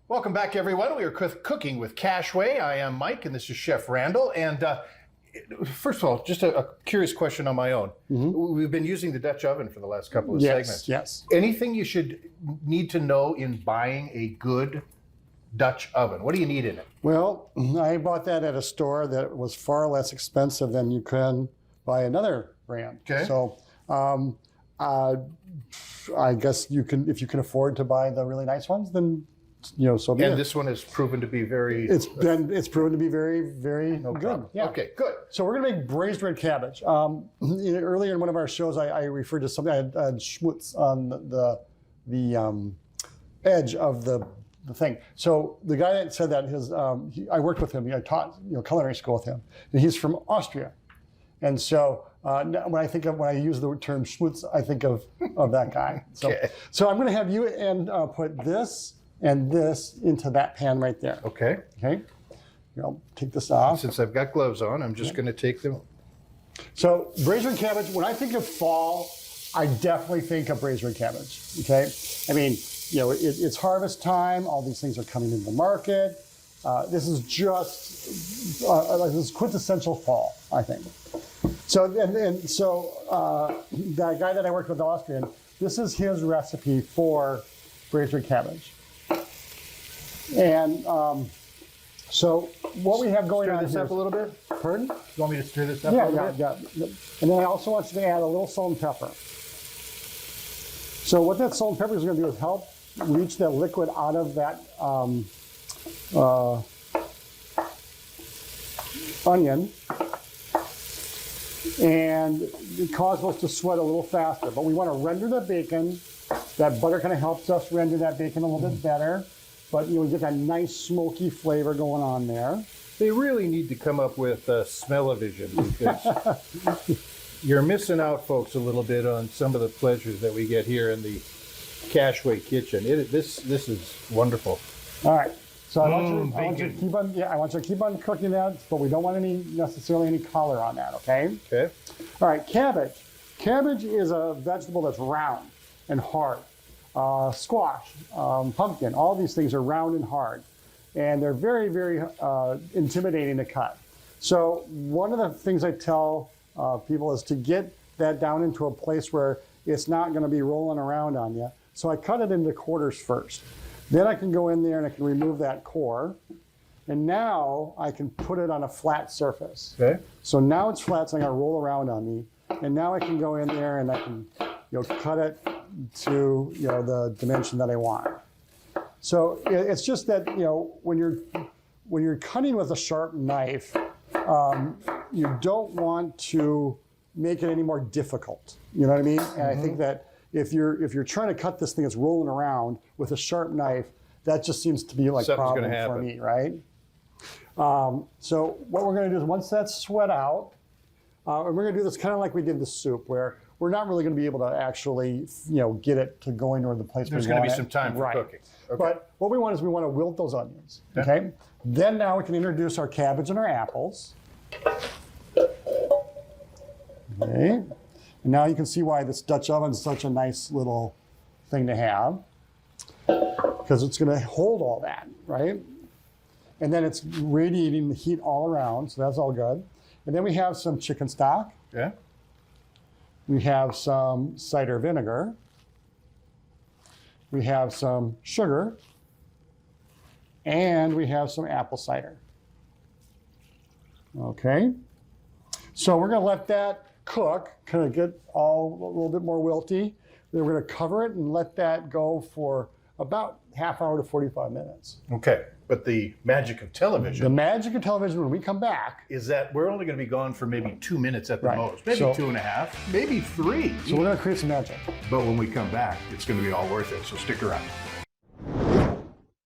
Welcome back, everyone. We are cooking with Cashway. I am Mike, and this is Chef Randall. And first of all, just a curious question on my own. We've been using the Dutch oven for the last couple of segments. Yes. Anything you should need to know in buying a good Dutch oven? What do you need in it? Well, I bought that at a store that was far less expensive than you can buy another brand. Okay. So I guess you can, if you can afford to buy the really nice ones, then so be it. And this one has proven to be very... It's proven to be very, very good. Yeah. Okay, good. So we're going to make braised red cabbage. Earlier in one of our shows, I referred to something. I had schmutz on the edge of the thing. So the guy that said that, I worked with him. I taught culinary school with him, and he's from Austria. And so when I use the term schmutz, I think of that guy. So I'm going to have you put this and this into that pan right there. Okay. Okay. I'll take this off. Since I've got gloves on, I'm just going to take them. So braised red cabbage, when I think of fall, I definitely think of braised red cabbage. Okay. I mean, it's harvest time. All these things are coming into the market. This is just this is quintessential fall, I think. So that guy that I worked with, Austrian, this is his recipe for braised red cabbage. And so what we have going on here... Stir this up a little bit? Pardon? You want me to stir this up a little bit? Yeah. And then I also want you to add a little salt and pepper. So what that salt and pepper is going to do is help reach the liquid out of that onion, and it causes us to sweat a little faster. But we want to render the bacon. That butter kind of helps us render that bacon a little bit better. But you get that nice smoky flavor going on there. They really need to come up with smell-o-vision, because you're missing out, folks, a little bit on some of the pleasures that we get here in the Cashway kitchen. This is wonderful. All right. So I want you to keep on cooking that, but we don't want necessarily any color on that, okay? Okay. All right, cabbage. Cabbage is a vegetable that's round and hard. Squash, pumpkin, all these things are round and hard. And they're very, very intimidating to cut. So one of the things I tell people is to get that down into a place where it's not going to be rolling around on you. So I cut it into quarters first. Then I can go in there and I can remove that core. And now I can put it on a flat surface. Okay. So now it's flat, so I'm going to roll around on me. And now I can go in there and I can cut it to the dimension that I want. So it's just that when you're cutting with a sharp knife, you don't want to make it any more difficult. You know what I mean? And I think that if you're trying to cut this thing that's rolling around with a sharp knife, that just seems to be like a problem for me, right? So what we're going to do is once that's sweat out, and we're going to do this kind of like we did the soup, where we're not really going to be able to actually, get it to go into the place we want it. There's going to be some time for cooking. Okay. But what we want is we want to wilt those onions, okay? Then now we can introduce our cabbage and our apples. Okay. And now you can see why this Dutch oven is such a nice little thing to have, because it's going to hold all that, right? And then it's radiating the heat all around, so that's all good. And then we have some chicken stock. Yeah. We have some cider vinegar. We have some sugar. And we have some apple cider. Okay. So we're going to let that cook, kind of get all a little bit more wilty. Then we're going to cover it and let that go for about half hour to 45 minutes. Okay. But the magic of television. The magic of television when we come back is that we're only going to be gone for maybe 2 minutes at the most. Maybe 2.5, maybe 3. So we're going to create some magic. But when we come back, it's going to be all worth it. So stick around.